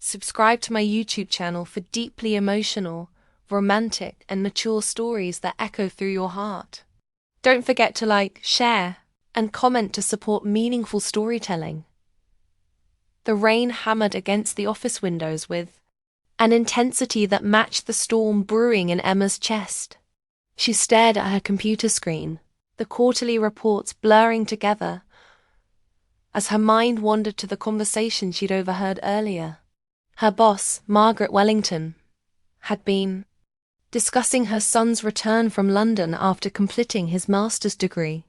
Subscribe to my YouTube channel for deeply emotional, romantic, and mature stories that echo through your heart. Don't forget to like, share, and comment to support meaningful storytelling. The rain hammered against the office windows with an intensity that matched the storm brewing in Emma's chest. She stared at her computer screen, the quarterly reports blurring together, as her mind wandered to the conversation she'd overheard earlier. Her boss, Margaret Wellington, had been discussing her son's return from London after completing his master's degree.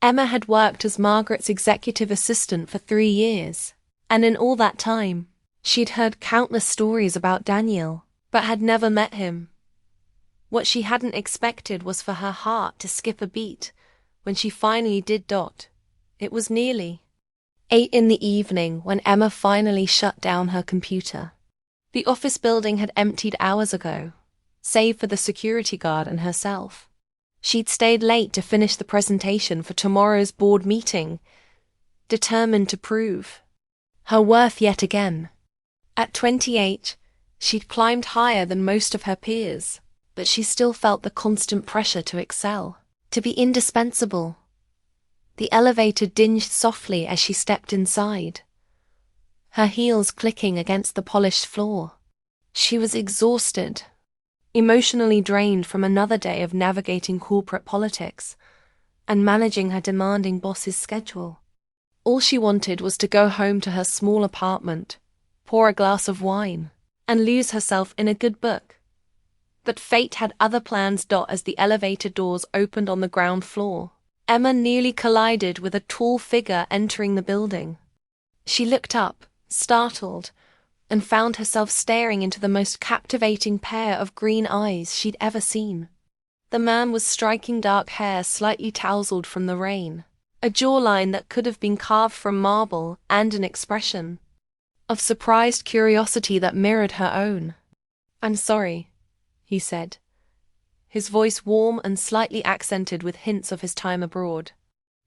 Emma had worked as Margaret's executive assistant for 3 years, and in all that time, she'd heard countless stories about Daniel, but had never met him. What she hadn't expected was for her heart to skip a beat when she finally did. It was nearly 8 in the evening when Emma finally shut down her computer. The office building had emptied hours ago, save for the security guard and herself. She'd stayed late to finish the presentation for tomorrow's board meeting, determined to prove her worth yet again. At 28, she'd climbed higher than most of her peers, but she still felt the constant pressure to excel, to be indispensable. The elevator dinged softly as she stepped inside, her heels clicking against the polished floor. She was exhausted, emotionally drained from another day of navigating corporate politics and managing her demanding boss's schedule. All she wanted was to go home to her small apartment, pour a glass of wine, and lose herself in a good book. But fate had other plans. As the elevator doors opened on the ground floor, Emma nearly collided with a tall figure entering the building. She looked up, startled, and found herself staring into the most captivating pair of green eyes she'd ever seen. The man was striking dark hair slightly tousled from the rain, a jawline that could have been carved from marble, and an expression of surprised curiosity that mirrored her own. "I'm sorry," he said, his voice warm and slightly accented with hints of his time abroad.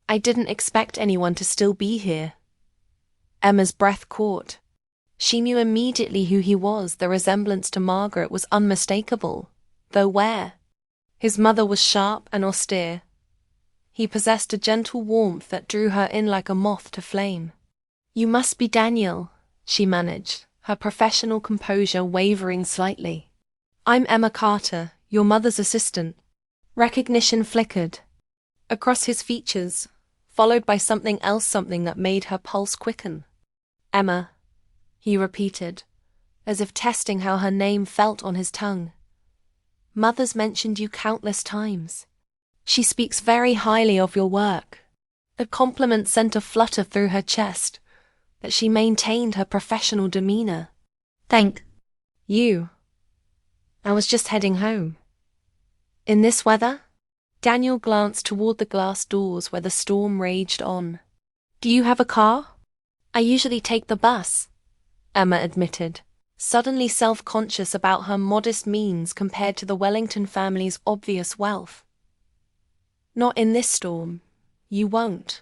"I didn't expect anyone to still be here." Emma's breath caught. She knew immediately who he was. The resemblance to Margaret was unmistakable, though where? His mother was sharp and austere. He possessed a gentle warmth that drew her in like a moth to flame. "You must be Daniel," she managed, her professional composure wavering slightly. "I'm Emma Carter, your mother's assistant." Recognition flickered across his features, followed by something else, something that made her pulse quicken. "Emma," he repeated, as if testing how her name felt on his tongue. "Mother's mentioned you countless times. She speaks very highly of your work." A compliment sent a flutter through her chest, but she maintained her professional demeanor. "Thank you. I was just heading home." "In this weather?" Daniel glanced toward the glass doors where the storm raged on. "Do you have a car?" "I usually take the bus," Emma admitted, suddenly self-conscious about her modest means compared to the Wellington family's obvious wealth. "Not in this storm. You won't."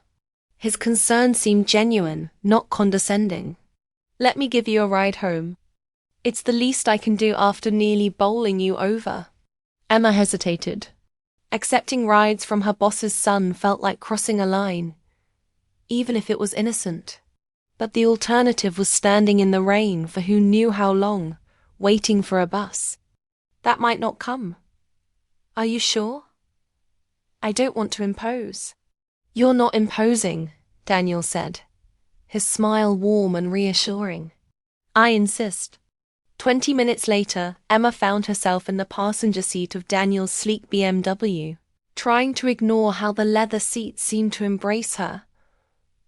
His concern seemed genuine, not condescending. "Let me give you a ride home. It's the least I can do after nearly bowling you over." Emma hesitated. Accepting rides from her boss's son felt like crossing a line, even if it was innocent. But the alternative was standing in the rain for who knew how long, waiting for a bus. That might not come. "Are you sure?" "I don't want to impose." "You're not imposing," Daniel said, his smile warm and reassuring. "I insist." 20 minutes later, Emma found herself in the passenger seat of Daniel's sleek BMW, trying to ignore how the leather seat seemed to embrace her,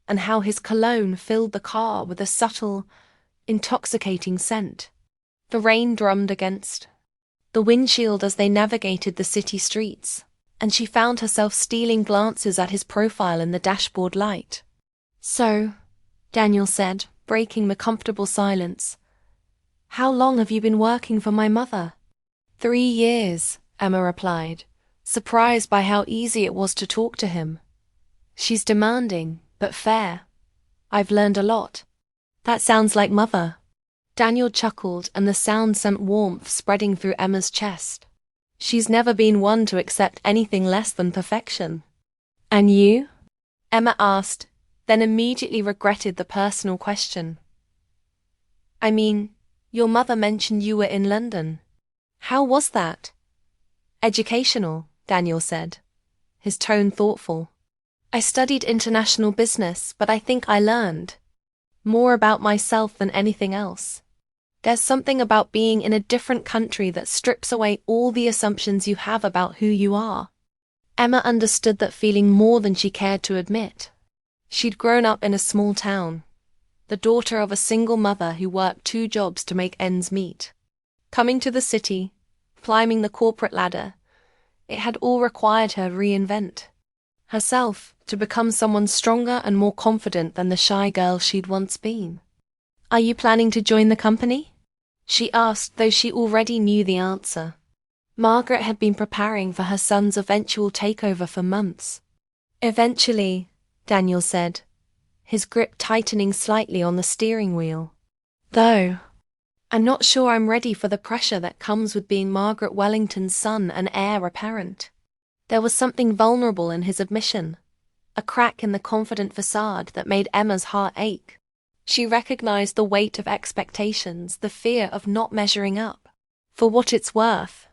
and how his cologne filled the car with a subtle, intoxicating scent. The rain drummed against the windshield as they navigated the city streets, and she found herself stealing glances at his profile in the dashboard light. "So," Daniel said, breaking the comfortable silence, "how long have you been working for my mother?" 3 years, Emma replied, surprised by how easy it was to talk to him. "She's demanding, but fair. I've learned a lot." "That sounds like mother." Daniel chuckled, and the sound sent warmth spreading through Emma's chest. She's never been one to accept anything less than perfection. And you? Emma asked, then immediately regretted the personal question. I mean, your mother mentioned you were in London. How was that? Educational, Daniel said, his tone thoughtful. I studied international business, but I think I learned more about myself than anything else. There's something about being in a different country that strips away all the assumptions you have about who you are. Emma understood that feeling more than she cared to admit. She'd grown up in a small town, the daughter of a single mother who worked 2 jobs to make ends meet. Coming to the city, climbing the corporate ladder, it had all required her to reinvent herself to become someone stronger and more confident than the shy girl she'd once been. Are you planning to join the company? She asked, though she already knew the answer. Margaret had been preparing for her son's eventual takeover for months. Eventually, Daniel said, his grip tightening slightly on the steering wheel. Though, I'm not sure I'm ready for the pressure that comes with being Margaret Wellington's son and heir apparent. There was something vulnerable in his admission, a crack in the confident facade that made Emma's heart ache. She recognized the weight of expectations, the fear of not measuring up. For what it's worth,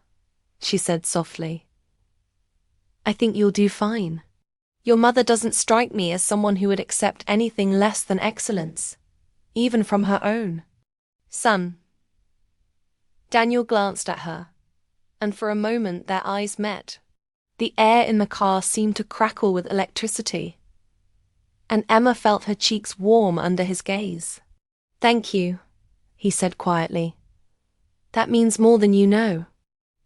she said softly, I think you'll do fine. Your mother doesn't strike me as someone who would accept anything less than excellence, even from her own son. Daniel glanced at her, and for a moment their eyes met. The air in the car seemed to crackle with electricity, and Emma felt her cheeks warm under his gaze. Thank you, he said quietly. That means more than you know.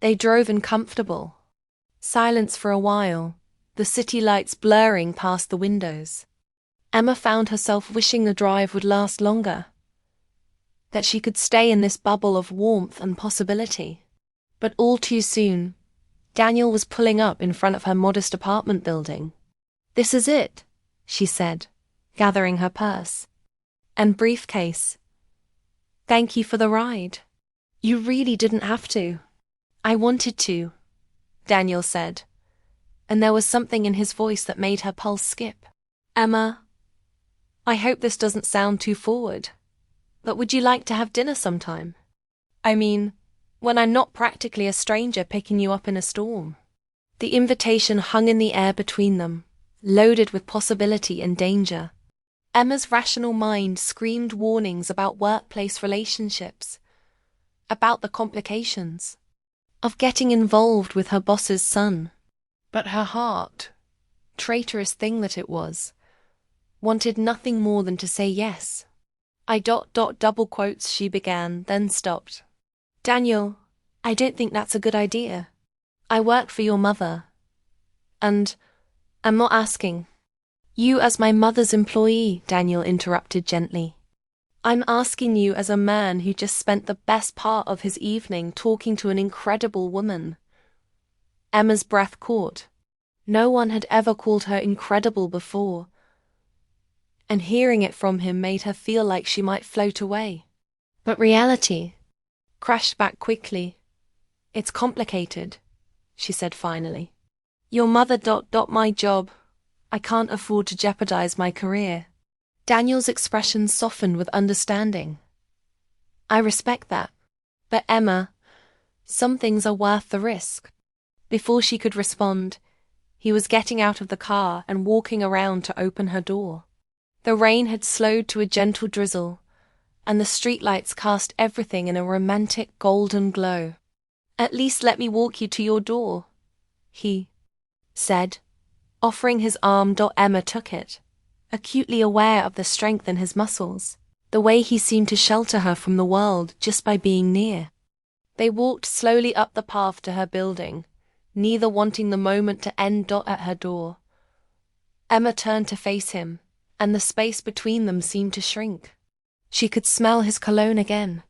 They drove in comfortable silence for a while, the city lights blurring past the windows. Emma found herself wishing the drive would last longer, that she could stay in this bubble of warmth and possibility. But all too soon, Daniel was pulling up in front of her modest apartment building. This is it, she said, gathering her purse and briefcase. Thank you for the ride. You really didn't have to. I wanted to, Daniel said, and there was something in his voice that made her pulse skip. Emma, I hope this doesn't sound too forward, but would you like to have dinner sometime? I mean, when I'm not practically a stranger picking you up in a storm. The invitation hung in the air between them, loaded with possibility and danger. Emma's rational mind screamed warnings about workplace relationships, about the complications of getting involved with her boss's son. But her heart, traitorous thing that it was, wanted nothing more than to say yes. Double quotes she began, then stopped. Daniel, I don't think that's a good idea. I work for your mother, and I'm not asking you as my mother's employee, Daniel interrupted gently. I'm asking you as a man who just spent the best part of his evening talking to an incredible woman. Emma's breath caught. No one had ever called her incredible before, and hearing it from him made her feel like she might float away. But reality crashed back quickly. It's complicated, she said finally. Your mother. My job. I can't afford to jeopardize my career. Daniel's expression softened with understanding. I respect that. But Emma, some things are worth the risk. Before she could respond, he was getting out of the car and walking around to open her door. The rain had slowed to a gentle drizzle, and the streetlights cast everything in a romantic golden glow. At least let me walk you to your door, he said, offering his arm. Emma took it, acutely aware of the strength in his muscles, the way he seemed to shelter her from the world just by being near. They walked slowly up the path to her building, neither wanting the moment to end. At her door, Emma turned to face him, and the space between them seemed to shrink. She could smell his cologne again,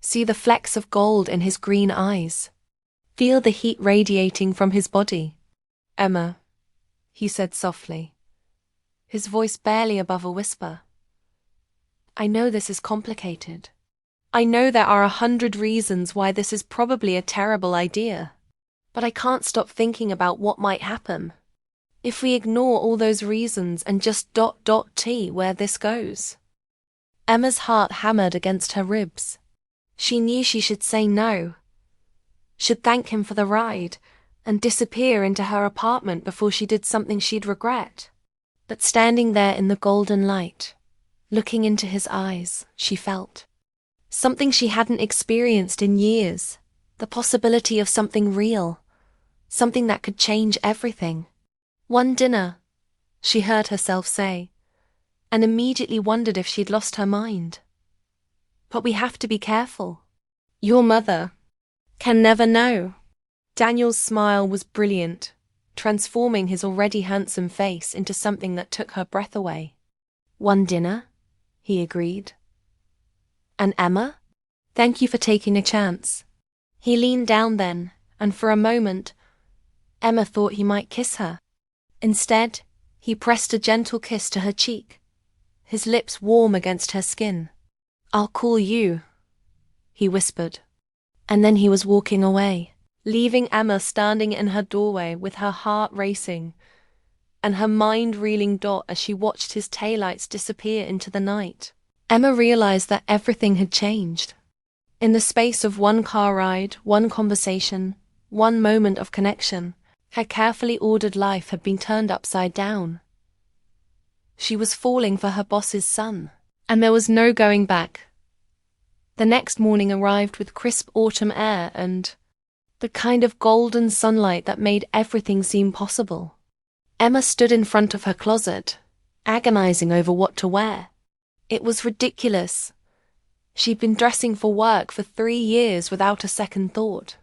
see the flecks of gold in his green eyes, feel the heat radiating from his body. Emma, he said softly, his voice barely above a whisper. I know this is complicated. I know there are 100 reasons why this is probably a terrible idea, but I can't stop thinking about what might happen if we ignore all those reasons and just T where this goes. Emma's heart hammered against her ribs. She knew she should say no, should thank him for the ride, and disappear into her apartment before she did something she'd regret. But standing there in the golden light, looking into his eyes, she felt something she hadn't experienced in years, the possibility of something real, something that could change everything. One dinner, she heard herself say, and immediately wondered if she'd lost her mind. But we have to be careful. Your mother can never know. Daniel's smile was brilliant, transforming his already handsome face into something that took her breath away. One dinner, he agreed. And Emma? Thank you for taking a chance. He leaned down then, and for a moment, Emma thought he might kiss her. Instead, he pressed a gentle kiss to her cheek, his lips warm against her skin. I'll call you, he whispered. And then he was walking away, leaving Emma standing in her doorway with her heart racing and her mind reeling as she watched his taillights disappear into the night. Emma realized that everything had changed. In the space of one car ride, one conversation, one moment of connection, her carefully ordered life had been turned upside down. She was falling for her boss's son, and there was no going back. The next morning arrived with crisp autumn air and the kind of golden sunlight that made everything seem possible. Emma stood in front of her closet, agonizing over what to wear. It was ridiculous. She'd been dressing for work for 3 years without a second thought.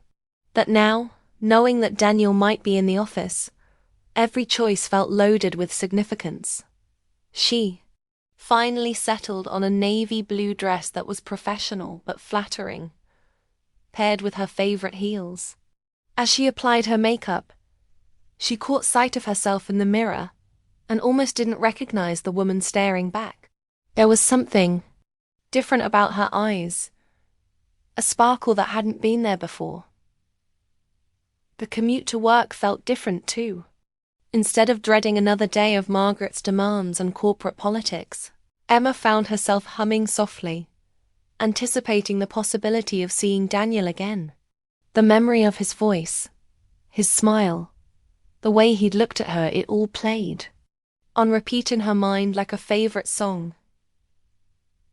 But now, knowing that Daniel might be in the office, every choice felt loaded with significance. She finally settled on a navy blue dress that was professional but flattering, paired with her favorite heels. As she applied her makeup, she caught sight of herself in the mirror and almost didn't recognize the woman staring back. There was something different about her eyes, a sparkle that hadn't been there before. The commute to work felt different too. Instead of dreading another day of Margaret's demands and corporate politics, Emma found herself humming softly, anticipating the possibility of seeing Daniel again. The memory of his voice, his smile, the way he'd looked at her, it all played on repeat in her mind like a favorite song.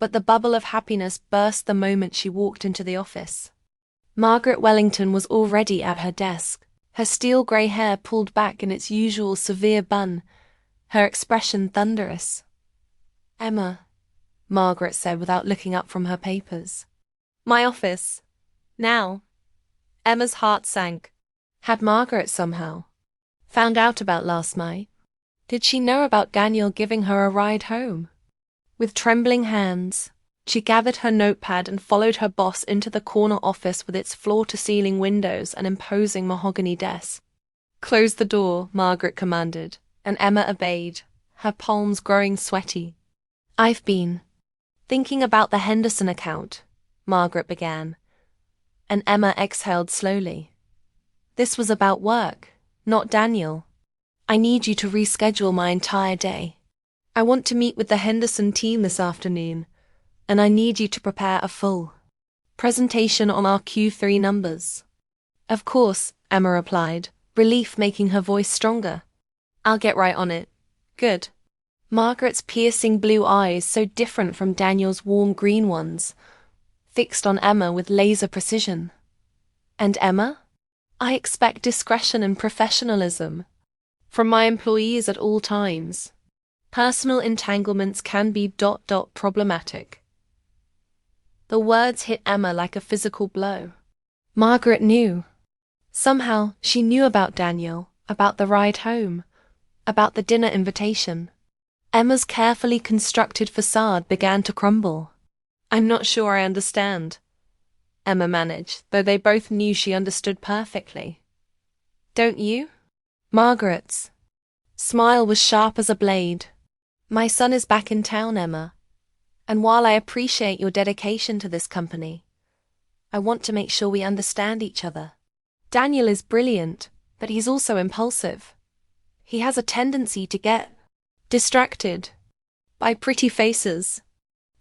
But the bubble of happiness burst the moment she walked into the office. Margaret Wellington was already at her desk, her steel grey hair pulled back in its usual severe bun, her expression thunderous. Emma, Margaret said without looking up from her papers. My office. Now. Emma's heart sank. Had Margaret somehow found out about last night? Did she know about Daniel giving her a ride home? With trembling hands, she gathered her notepad and followed her boss into the corner office with its floor-to-ceiling windows and imposing mahogany desk. Close the door, Margaret commanded, and Emma obeyed, her palms growing sweaty. I've been thinking about the Henderson account, Margaret began, and Emma exhaled slowly. This was about work, not Daniel. I need you to reschedule my entire day. I want to meet with the Henderson team this afternoon, and I need you to prepare a full presentation on our Q3 numbers. Of course, Emma replied, relief making her voice stronger. I'll get right on it. Good. Margaret's piercing blue eyes, so different from Daniel's warm green ones, fixed on Emma with laser precision. And Emma? I expect discretion and professionalism from my employees at all times. Personal entanglements can be problematic. The words hit Emma like a physical blow. Margaret knew. Somehow, she knew about Daniel, about the ride home, about the dinner invitation. Emma's carefully constructed facade began to crumble. I'm not sure I understand, Emma managed, though they both knew she understood perfectly. Don't you? Margaret's smile was sharp as a blade. My son is back in town, Emma, And while I appreciate your dedication to this company, I want to make sure we understand each other. Daniel is brilliant, but he's also impulsive. He has a tendency to get distracted by pretty faces.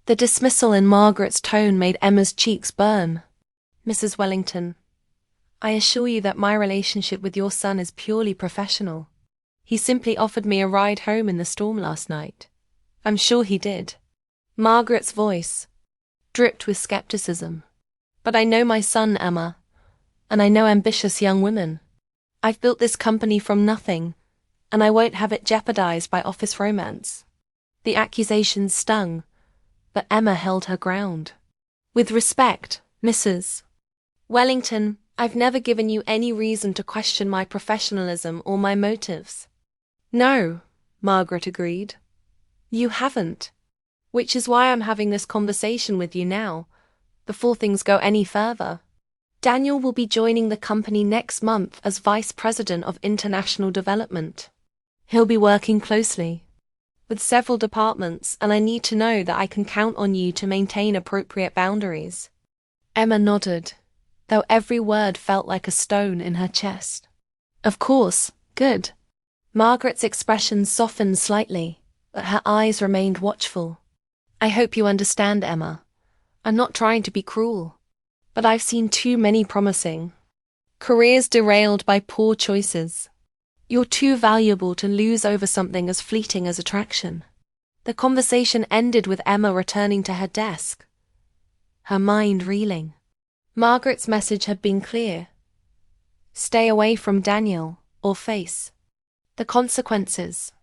The dismissal in Margaret's tone made Emma's cheeks burn. Mrs. Wellington, I assure you that my relationship with your son is purely professional. He simply offered me a ride home in the storm last night. I'm sure he did. Margaret's voice dripped with skepticism. But I know my son, Emma, and I know ambitious young women. I've built this company from nothing, and I won't have it jeopardized by office romance. The accusations stung, but Emma held her ground. With respect, Mrs. Wellington, I've never given you any reason to question my professionalism or my motives. No, Margaret agreed. You haven't. Which is why I'm having this conversation with you now, before things go any further. Daniel will be joining the company next month as Vice President of International Development. He'll be working closely with several departments, and I need to know that I can count on you to maintain appropriate boundaries. Emma nodded, though every word felt like a stone in her chest. Of course, good. Margaret's expression softened slightly, but her eyes remained watchful. I hope you understand, Emma. I'm not trying to be cruel, but I've seen too many promising careers derailed by poor choices. You're too valuable to lose over something as fleeting as attraction. The conversation ended with Emma returning to her desk, her mind reeling. Margaret's message had been clear. Stay away from Daniel, or face the consequences.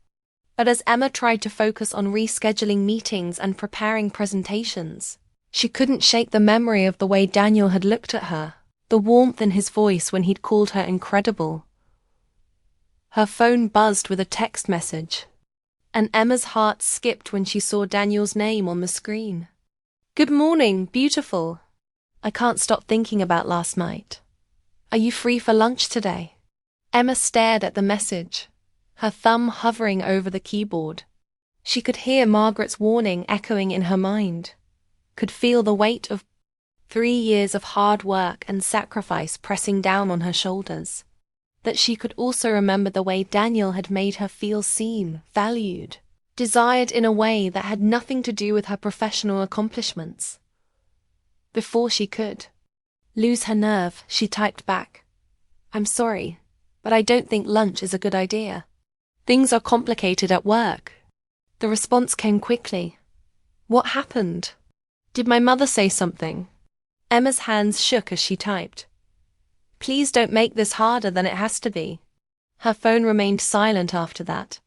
But as Emma tried to focus on rescheduling meetings and preparing presentations, she couldn't shake the memory of the way Daniel had looked at her, the warmth in his voice when he'd called her incredible. Her phone buzzed with a text message, and Emma's heart skipped when she saw Daniel's name on the screen. Good morning, beautiful. I can't stop thinking about last night. Are you free for lunch today? Emma stared at the message, her thumb hovering over the keyboard. She could hear Margaret's warning echoing in her mind, could feel the weight of 3 years of hard work and sacrifice pressing down on her shoulders. That she could also remember the way Daniel had made her feel seen, valued, desired in a way that had nothing to do with her professional accomplishments. Before she could lose her nerve, she typed back, I'm sorry, but I don't think lunch is a good idea. Things are complicated at work. The response came quickly. What happened? Did my mother say something? Emma's hands shook as she typed. Please don't make this harder than it has to be. Her phone remained silent after that,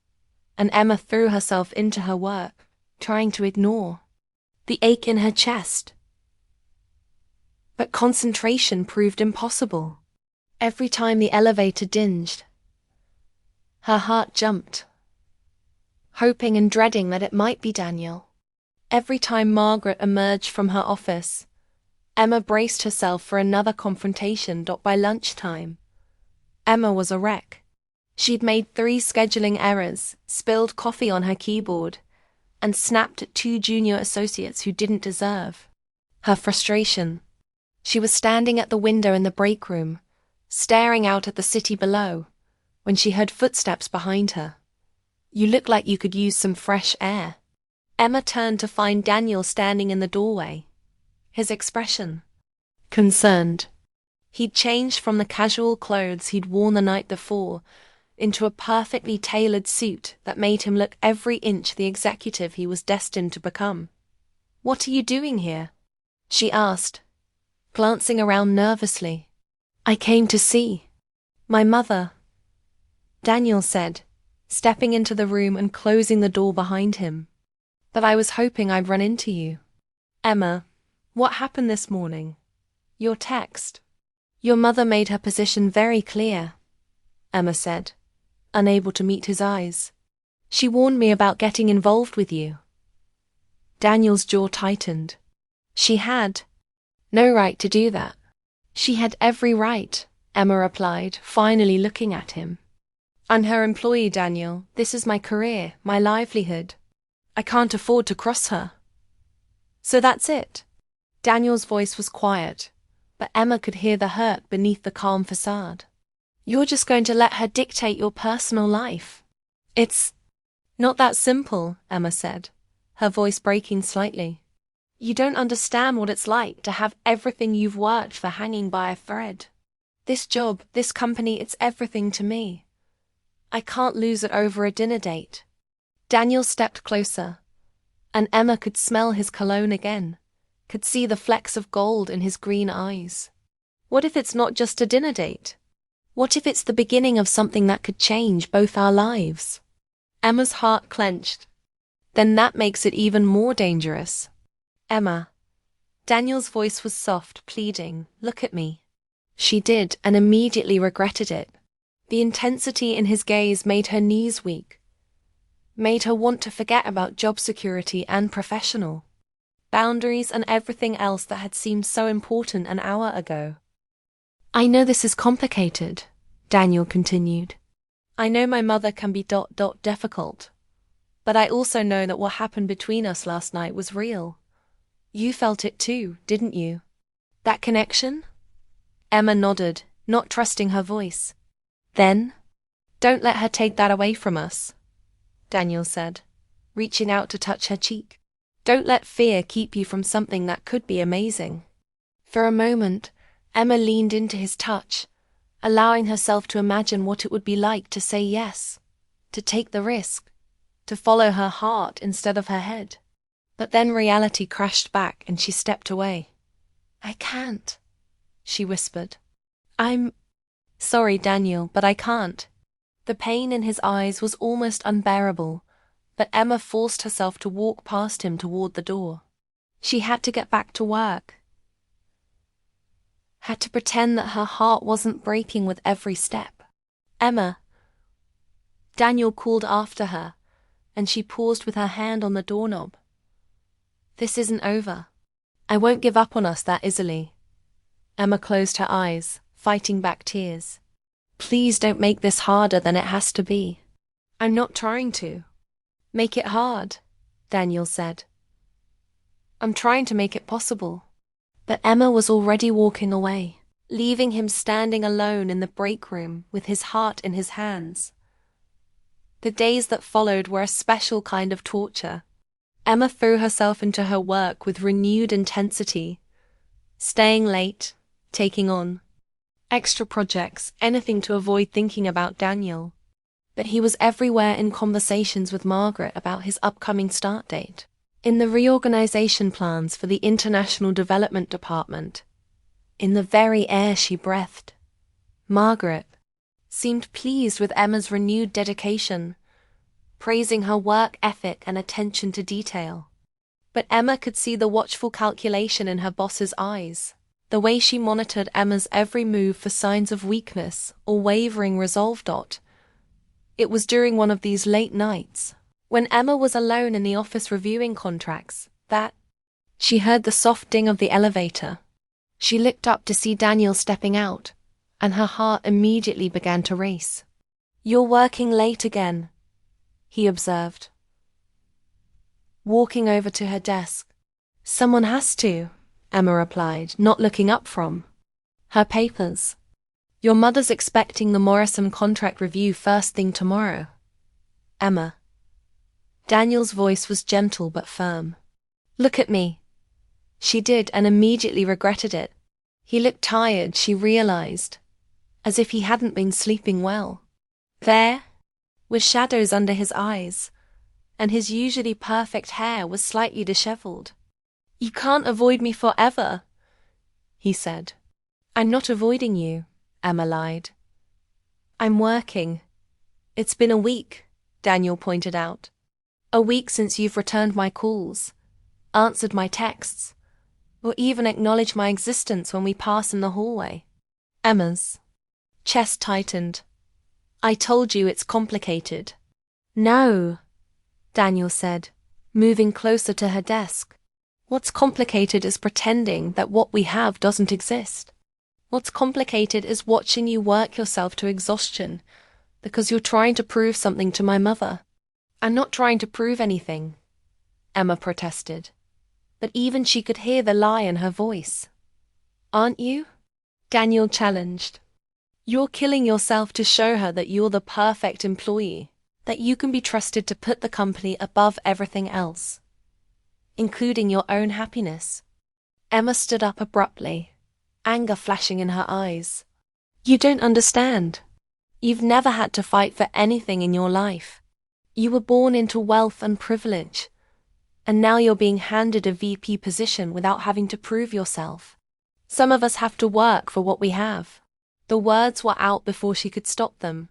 and Emma threw herself into her work, trying to ignore the ache in her chest. But concentration proved impossible. Every time the elevator dinged, her heart jumped, hoping and dreading that it might be Daniel. Every time Margaret emerged from her office, Emma braced herself for another confrontation. By lunchtime, Emma was a wreck. She'd made 3 scheduling errors, spilled coffee on her keyboard, and snapped at 2 junior associates who didn't deserve her frustration. She was standing at the window in the break room, staring out at the city below, when she heard footsteps behind her. You look like you could use some fresh air. Emma turned to find Daniel standing in the doorway, his expression concerned. He'd changed from the casual clothes he'd worn the night before into a perfectly tailored suit that made him look every inch the executive he was destined to become. What are you doing here? She asked, glancing around nervously. I came to see my mother, Daniel said, stepping into the room and closing the door behind him. But I was hoping I'd run into you. Emma, what happened this morning? Your text. Your mother made her position very clear, Emma said, unable to meet his eyes. She warned me about getting involved with you. Daniel's jaw tightened. She had no right to do that. She had every right, Emma replied, finally looking at him. I'm her employee, Daniel. This is my career, my livelihood. I can't afford to cross her. So that's it. Daniel's voice was quiet, but Emma could hear the hurt beneath the calm facade. You're just going to let her dictate your personal life? It's not that simple, Emma said, her voice breaking slightly. You don't understand what it's like to have everything you've worked for hanging by a thread. This job, this company, it's everything to me. I can't lose it over a dinner date. Daniel stepped closer, and Emma could smell his cologne again, could see the flecks of gold in his green eyes. What if it's not just a dinner date? What if it's the beginning of something that could change both our lives? Emma's heart clenched. Then that makes it even more dangerous. Emma. Daniel's voice was soft, pleading, look at me. She did, and immediately regretted it. The intensity in his gaze made her knees weak, made her want to forget about job security and professional boundaries and everything else that had seemed so important an hour ago. I know this is complicated, Daniel continued. I know my mother can be difficult, but I also know that what happened between us last night was real. You felt it too, didn't you? That connection? Emma nodded, not trusting her voice. Then, don't let her take that away from us, Daniel said, reaching out to touch her cheek. Don't let fear keep you from something that could be amazing. For a moment, Emma leaned into his touch, allowing herself to imagine what it would be like to say yes, to take the risk, to follow her heart instead of her head. But then reality crashed back and she stepped away. I can't, she whispered. I'm sorry, Daniel, but I can't. The pain in his eyes was almost unbearable, but Emma forced herself to walk past him toward the door. She had to get back to work, had to pretend that her heart wasn't breaking with every step. Emma. Daniel called after her, and she paused with her hand on the doorknob. This isn't over. I won't give up on us that easily. Emma closed her eyes, fighting back tears. Please don't make this harder than it has to be. I'm not trying to make it hard, Daniel said. I'm trying to make it possible. But Emma was already walking away, leaving him standing alone in the break room with his heart in his hands. The days that followed were a special kind of torture. Emma threw herself into her work with renewed intensity, staying late, taking on extra projects, anything to avoid thinking about Daniel. But he was everywhere in conversations with Margaret about his upcoming start date, in the reorganization plans for the International Development Department, in the very air she breathed. Margaret seemed pleased with Emma's renewed dedication, praising her work ethic and attention to detail. But Emma could see the watchful calculation in her boss's eyes, the way she monitored Emma's every move for signs of weakness or wavering resolve. It was during one of these late nights, when Emma was alone in the office reviewing contracts, that she heard the soft ding of the elevator. She looked up to see Daniel stepping out, and her heart immediately began to race. You're working late again, he observed, walking over to her desk. Someone has to, Emma replied, not looking up from her papers. Your mother's expecting the Morrison contract review first thing tomorrow. Emma. Daniel's voice was gentle but firm. Look at me. She did and immediately regretted it. He looked tired, she realized, as if he hadn't been sleeping well. There, with shadows under his eyes, and his usually perfect hair was slightly disheveled. You can't avoid me forever, he said. I'm not avoiding you, Emma lied. I'm working. It's been a week, Daniel pointed out. A week since you've returned my calls, answered my texts, or even acknowledged my existence when we pass in the hallway. Emma's chest tightened. I told you it's complicated. No, Daniel said, moving closer to her desk. What's complicated is pretending that what we have doesn't exist. What's complicated is watching you work yourself to exhaustion because you're trying to prove something to my mother. I'm not trying to prove anything, Emma protested. but even she could hear the lie in her voice. "Aren't you?" Daniel challenged. "You're killing yourself to show her that you're the perfect employee, that you can be trusted to put the company above everything else, including your own happiness." Emma stood up abruptly, anger flashing in her eyes. "You don't understand. You've never had to fight for anything in your life. You were born into wealth and privilege, and now you're being handed a VP position without having to prove yourself. Some of us have to work for what we have." The words were out before she could stop them,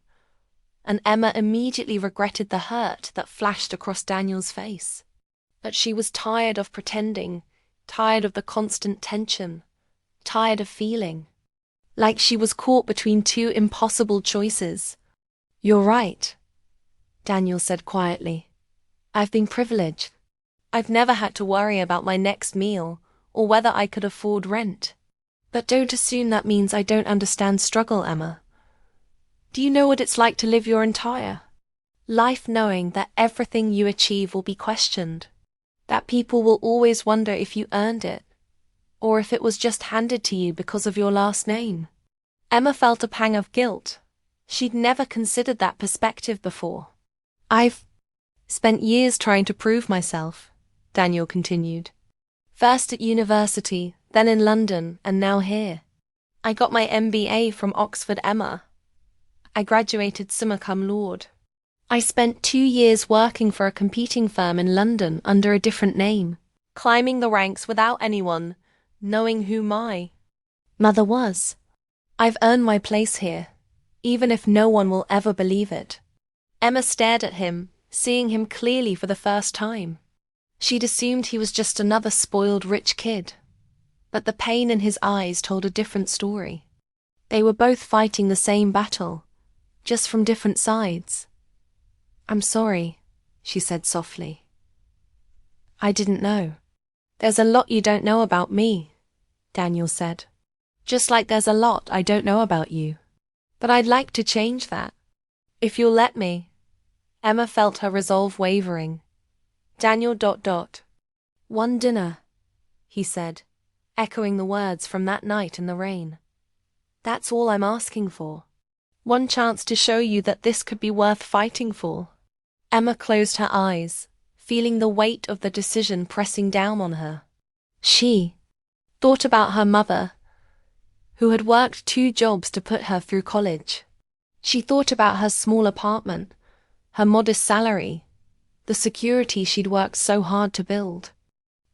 and Emma immediately regretted the hurt that flashed across Daniel's face. But she was tired of pretending, tired of the constant tension, tired of feeling like she was caught between two impossible choices. "You're right," Daniel said quietly. "I've been privileged. I've never had to worry about my next meal or whether I could afford rent. But don't assume that means I don't understand struggle, Emma. Do you know what it's like to live your entire life knowing that everything you achieve will be questioned? That people will always wonder if you earned it, or if it was just handed to you because of your last name?" Emma felt a pang of guilt. She'd never considered that perspective before. "I've spent years trying to prove myself," Daniel continued. "First at university, then in London, and now here. I got my MBA from Oxford, Emma. I graduated summa cum laude. I spent 2 years working for a competing firm in London under a different name, climbing the ranks without anyone knowing who my mother was. I've earned my place here, even if no one will ever believe it." Emma stared at him, seeing him clearly for the first time. She'd assumed he was just another spoiled rich kid, but the pain in his eyes told a different story. They were both fighting the same battle, just from different sides. "I'm sorry," she said softly. "I didn't know." "There's a lot you don't know about me," Daniel said. "Just like there's a lot I don't know about you. But I'd like to change that, if you'll let me." Emma felt her resolve wavering. Daniel ... "One dinner," he said, echoing the words from that night in the rain. "That's all I'm asking for. One chance to show you that this could be worth fighting for." Emma closed her eyes, feeling the weight of the decision pressing down on her. She thought about her mother, who had worked 2 jobs to put her through college. She thought about her small apartment, her modest salary, the security she'd worked so hard to build.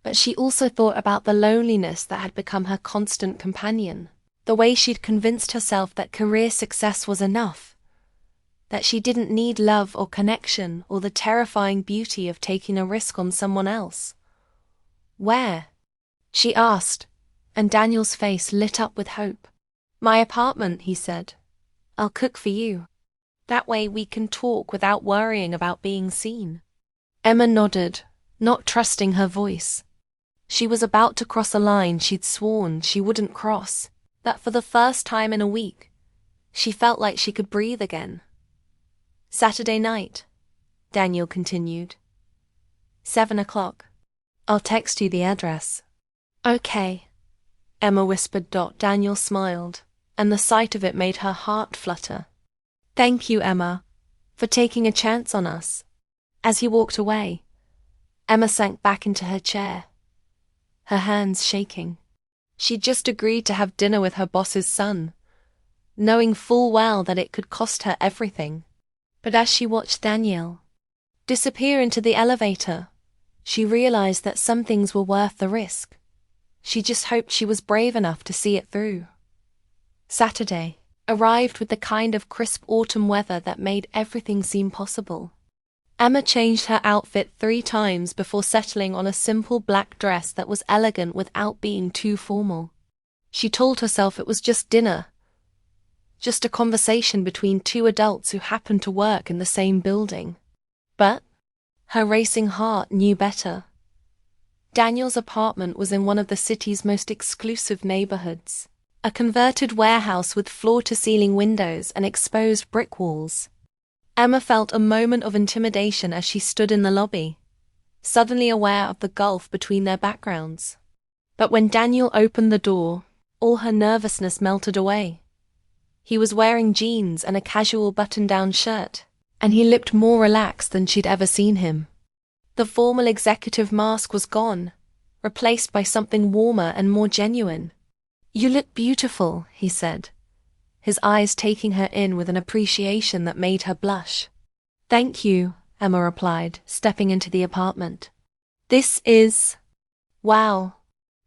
But she also thought about the loneliness that had become her constant companion, the way she'd convinced herself that career success was enough, that she didn't need love or connection or the terrifying beauty of taking a risk on someone else. "Where?" she asked, and Daniel's face lit up with hope. "My apartment," he said. "I'll cook for you. That way we can talk without worrying about being seen." Emma nodded, not trusting her voice. She was about to cross a line she'd sworn she wouldn't cross, that for the first time in a week, she felt like she could breathe again. "Saturday night," Daniel continued. 7 o'clock. I'll text you the address." "Okay," Emma whispered. Daniel smiled, and the sight of it made her heart flutter. "Thank you, Emma, for taking a chance on us." As he walked away, Emma sank back into her chair, her hands shaking. She'd just agreed to have dinner with her boss's son, knowing full well that it could cost her everything. But as she watched Daniel disappear into the elevator, she realized that some things were worth the risk. She just hoped she was brave enough to see it through. Saturday arrived with the kind of crisp autumn weather that made everything seem possible. Emma changed her outfit 3 times before settling on a simple black dress that was elegant without being too formal. She told herself it was just dinner, just a conversation between 2 adults who happened to work in the same building. But her racing heart knew better. Daniel's apartment was in one of the city's most exclusive neighborhoods, a converted warehouse with floor-to-ceiling windows and exposed brick walls. Emma felt a moment of intimidation as she stood in the lobby. suddenly aware of the gulf between their backgrounds. But when Daniel opened the door, all her nervousness melted away. He was wearing jeans and a casual button-down shirt, and he looked more relaxed than she'd ever seen him. The formal executive mask was gone, replaced by something warmer and more genuine. "You look beautiful," he said, his eyes taking her in with an appreciation that made her blush. "Thank you," Emma replied, stepping into the apartment. "This is... wow."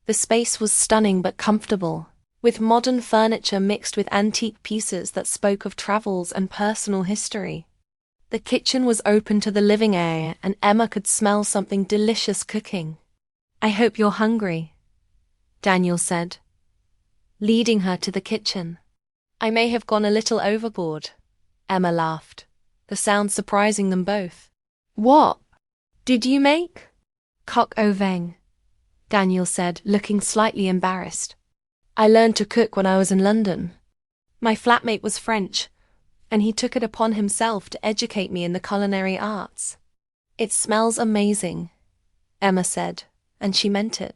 The space was stunning but comfortable, with modern furniture mixed with antique pieces that spoke of travels and personal history. The kitchen was open to the living area, and Emma could smell something delicious cooking. "I hope you're hungry," Daniel said, leading her to the kitchen. "I may have gone a little overboard," Emma laughed, the sound surprising them both. "What did you make?" "Coq au vin," Daniel said, looking slightly embarrassed. "I learned to cook when I was in London. My flatmate was French, and he took it upon himself to educate me in the culinary arts." "It smells amazing," Emma said, and she meant it.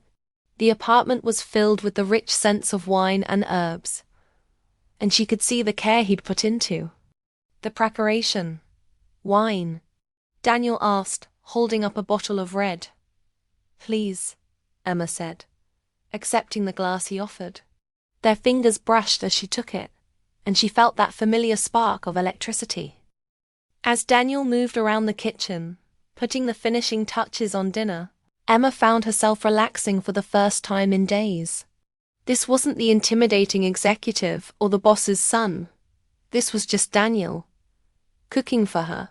The apartment was filled with the rich scents of wine and herbs, and she could see the care he'd put into the preparation. "Wine?" Daniel asked, holding up a bottle of red. "Please," Emma said, accepting the glass he offered. Their fingers brushed as she took it, and she felt that familiar spark of electricity. As Daniel moved around the kitchen, putting the finishing touches on dinner, Emma found herself relaxing for the first time in days. This wasn't the intimidating executive or the boss's son. This was just Daniel, cooking for her,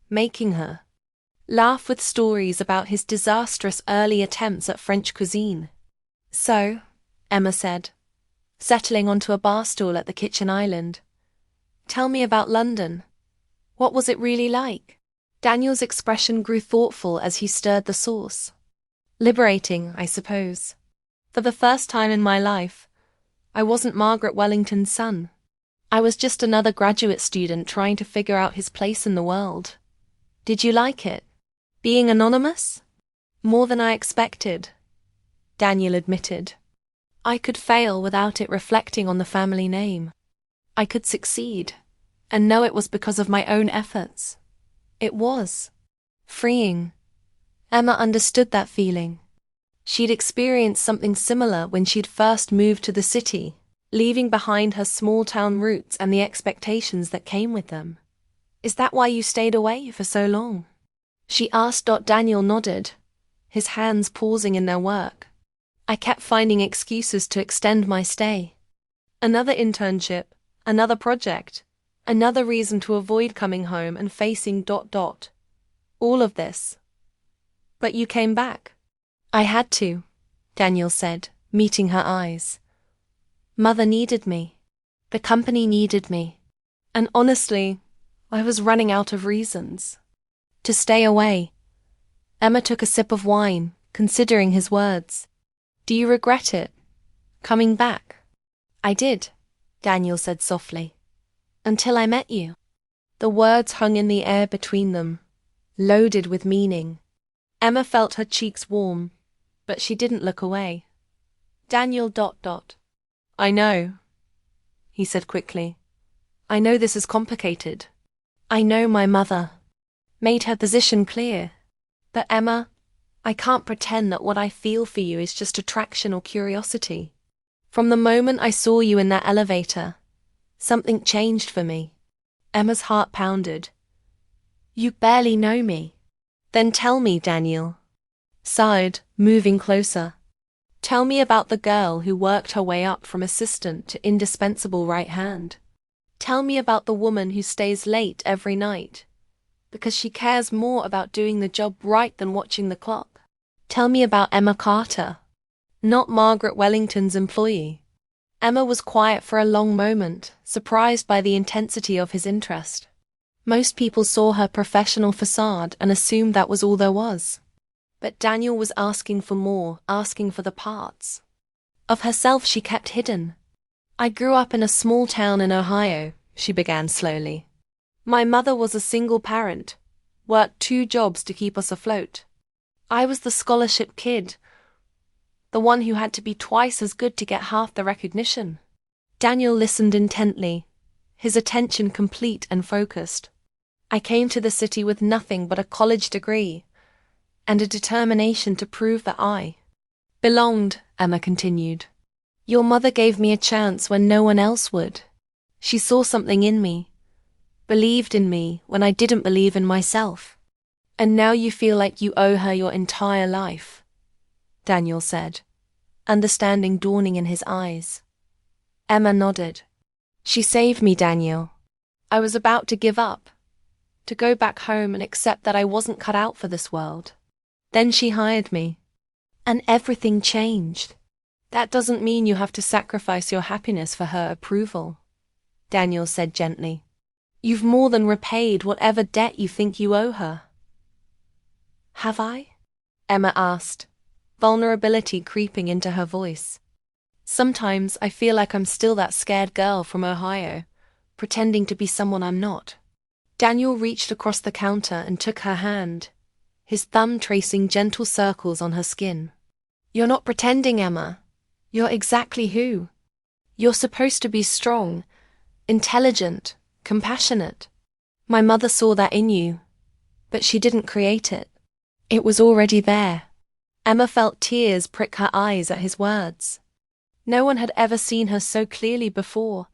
making her laugh with stories about his disastrous early attempts at French cuisine. "So," Emma said, settling onto a bar stool at the kitchen island, "tell me about London. What was it really like?" Daniel's expression grew thoughtful as he stirred the sauce. "Liberating, I suppose. For the first time in my life, I wasn't Margaret Wellington's son. I was just another graduate student trying to figure out his place in the world." "Did you like it? Being anonymous?" "More than I expected," Daniel admitted. "I could fail without it reflecting on the family name. I could succeed, and know it was because of my own efforts. It was freeing." Emma understood that feeling. She'd experienced something similar when she'd first moved to the city, leaving behind her small-town roots and the expectations that came with them. "Is that why you stayed away for so long?" she asked. Daniel nodded, his hands pausing in their work. "I kept finding excuses to extend my stay. Another internship, another project, another reason to avoid coming home and facing ... all of this. But you came back." "I had to," Daniel said, meeting her eyes. "Mother needed me. The company needed me. And honestly, I was running out of reasons to stay away." Emma took a sip of wine, considering his words. "Do you regret it, coming back?" "I did," Daniel said softly. "Until I met you." The words hung in the air between them, loaded with meaning. Emma felt her cheeks warm, but she didn't look away. Daniel ... "I know," he said quickly. "I know this is complicated. I know my mother made her position clear. But Emma, I can't pretend that what I feel for you is just attraction or curiosity. From the moment I saw you in that elevator, something changed for me." Emma's heart pounded. "You barely know me." "Then tell me," Daniel sighed, moving closer. "Tell me about the girl who worked her way up from assistant to indispensable right hand. Tell me about the woman who stays late every night, because she cares more about doing the job right than watching the clock. Tell me about Emma Carter, not Margaret Wellington's employee." Emma was quiet for a long moment, surprised by the intensity of his interest. Most people saw her professional facade and assumed that was all there was. But Daniel was asking for more, asking for the parts of herself she kept hidden. "I grew up in a small town in Ohio," she began slowly. "My mother was a single parent, worked 2 jobs to keep us afloat. I was the scholarship kid, the one who had to be twice as good to get half the recognition. Daniel listened intently, his attention complete and focused. I came to the city with nothing but a college degree and a determination to prove that I belonged, Emma continued. Your mother gave me a chance when no one else would. She saw something in me, believed in me when I didn't believe in myself. And now you feel like you owe her your entire life, Daniel said, understanding dawning in his eyes. Emma nodded. She saved me, Daniel. I was about to give up, to go back home and accept that I wasn't cut out for this world. Then she hired me, and everything changed. That doesn't mean you have to sacrifice your happiness for her approval, Daniel said gently. You've more than repaid whatever debt you think you owe her. Have I? Emma asked, vulnerability creeping into her voice. Sometimes I feel like I'm still that scared girl from Ohio, pretending to be someone I'm not. Daniel reached across the counter and took her hand, his thumb tracing gentle circles on her skin. You're not pretending, Emma. You're exactly who. You're supposed to be strong, intelligent, compassionate. My mother saw that in you, but she didn't create it. It was already there. Emma felt tears prick her eyes at his words. No one had ever seen her so clearly before,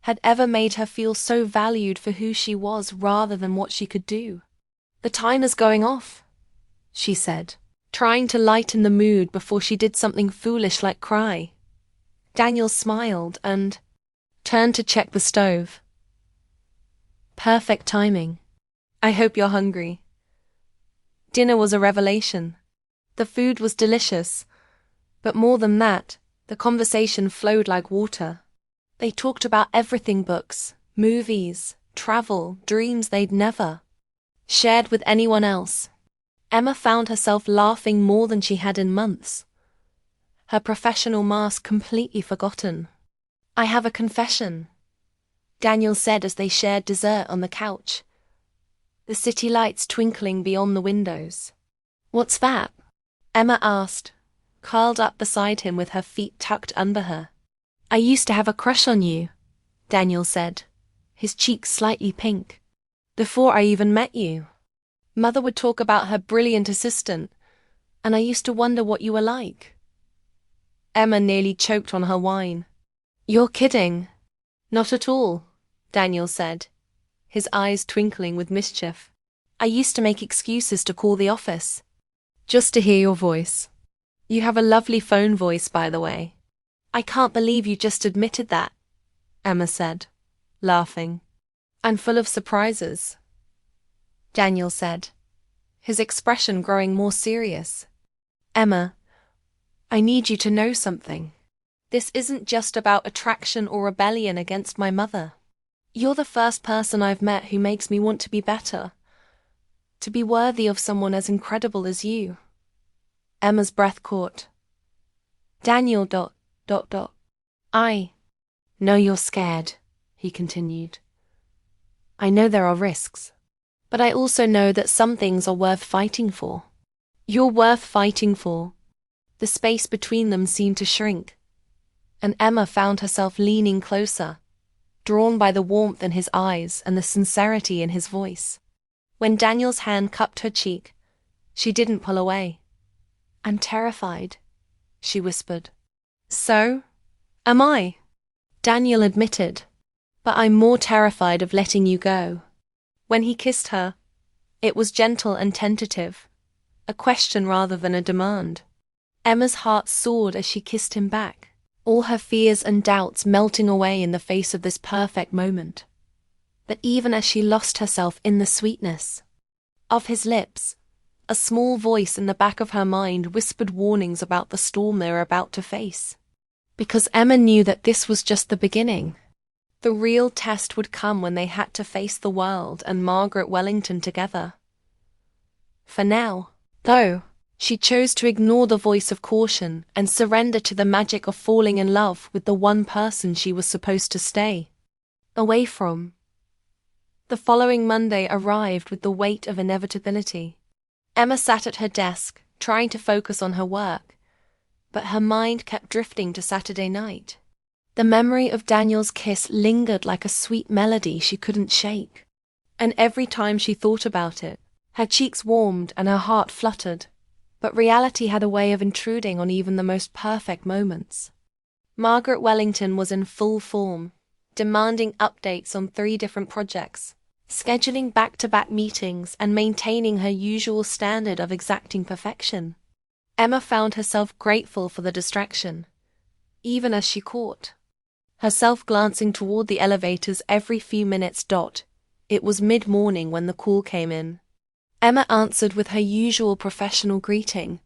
had ever made her feel so valued for who she was rather than what she could do. The timer's going off, she said, trying to lighten the mood before she did something foolish like cry. Daniel smiled and turned to check the stove. Perfect timing. I hope you're hungry. Dinner was a revelation. The food was delicious, but more than that, the conversation flowed like water. They talked about everything: books, movies, travel, dreams they'd never shared with anyone else. Emma found herself laughing more than she had in months, her professional mask completely forgotten. I have a confession, Daniel said as they shared dessert on the couch, the city lights twinkling beyond the windows. What's that? Emma asked, curled up beside him with her feet tucked under her. I used to have a crush on you, Daniel said, his cheeks slightly pink. Before I even met you. Mother would talk about her brilliant assistant, and I used to wonder what you were like. Emma nearly choked on her wine. You're kidding. Not at all, Daniel said, his eyes twinkling with mischief. I used to make excuses to call the office, just to hear your voice. You have a lovely phone voice, by the way. I can't believe you just admitted that, Emma said, laughing. I'm full of surprises, Daniel said, his expression growing more serious. Emma, I need you to know something. This isn't just about attraction or rebellion against my mother. You're the first person I've met who makes me want to be better, to be worthy of someone as incredible as you. Emma's breath caught. Daniel ... I know you're scared, he continued. I know there are risks, but I also know that some things are worth fighting for. You're worth fighting for. The space between them seemed to shrink, and Emma found herself leaning closer, drawn by the warmth in his eyes and the sincerity in his voice. When Daniel's hand cupped her cheek, she didn't pull away. I'm terrified, she whispered. So? Am I? Daniel admitted, but I'm more terrified of letting you go. When he kissed her, it was gentle and tentative, a question rather than a demand. Emma's heart soared as she kissed him back, all her fears and doubts melting away in the face of this perfect moment. But even as she lost herself in the sweetness of his lips, a small voice in the back of her mind whispered warnings about the storm they were about to face. Because Emma knew that this was just the beginning. The real test would come when they had to face the world and Margaret Wellington together. For now, though, she chose to ignore the voice of caution and surrender to the magic of falling in love with the one person she was supposed to stay away from. The following Monday arrived with the weight of inevitability. Emma sat at her desk, trying to focus on her work, but her mind kept drifting to Saturday night. The memory of Daniel's kiss lingered like a sweet melody she couldn't shake. And every time she thought about it, her cheeks warmed and her heart fluttered. But reality had a way of intruding on even the most perfect moments. Margaret Wellington was in full form, demanding updates on 3 different projects, scheduling back-to-back meetings and maintaining her usual standard of exacting perfection. Emma found herself grateful for the distraction, even as she caught herself glancing toward the elevators every few minutes. It was mid-morning when the call came in. Emma answered with her usual professional greeting,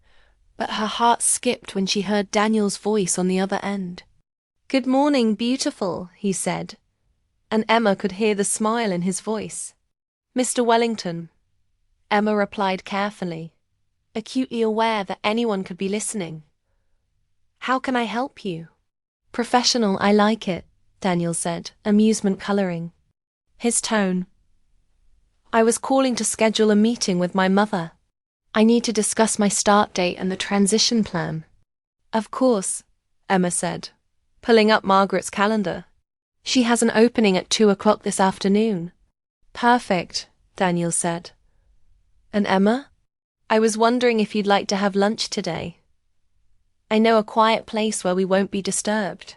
but her heart skipped when she heard Daniel's voice on the other end. "Good morning, beautiful," he said, and Emma could hear the smile in his voice. "Mr. Wellington," Emma replied carefully, acutely aware that anyone could be listening. "How can I help you?" "Professional, I like it," Daniel said, amusement coloring his tone. "I was calling to schedule a meeting with my mother. I need to discuss my start date and the transition plan." "Of course," Emma said, pulling up Margaret's calendar. "She has an opening at 2 o'clock this afternoon." "Perfect," Daniel said. "And Emma? I was wondering if you'd like to have lunch today. I know a quiet place where we won't be disturbed."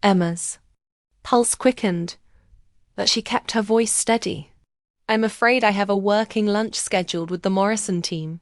Emma's pulse quickened, but she kept her voice steady. "I'm afraid I have a working lunch scheduled with the Morrison team."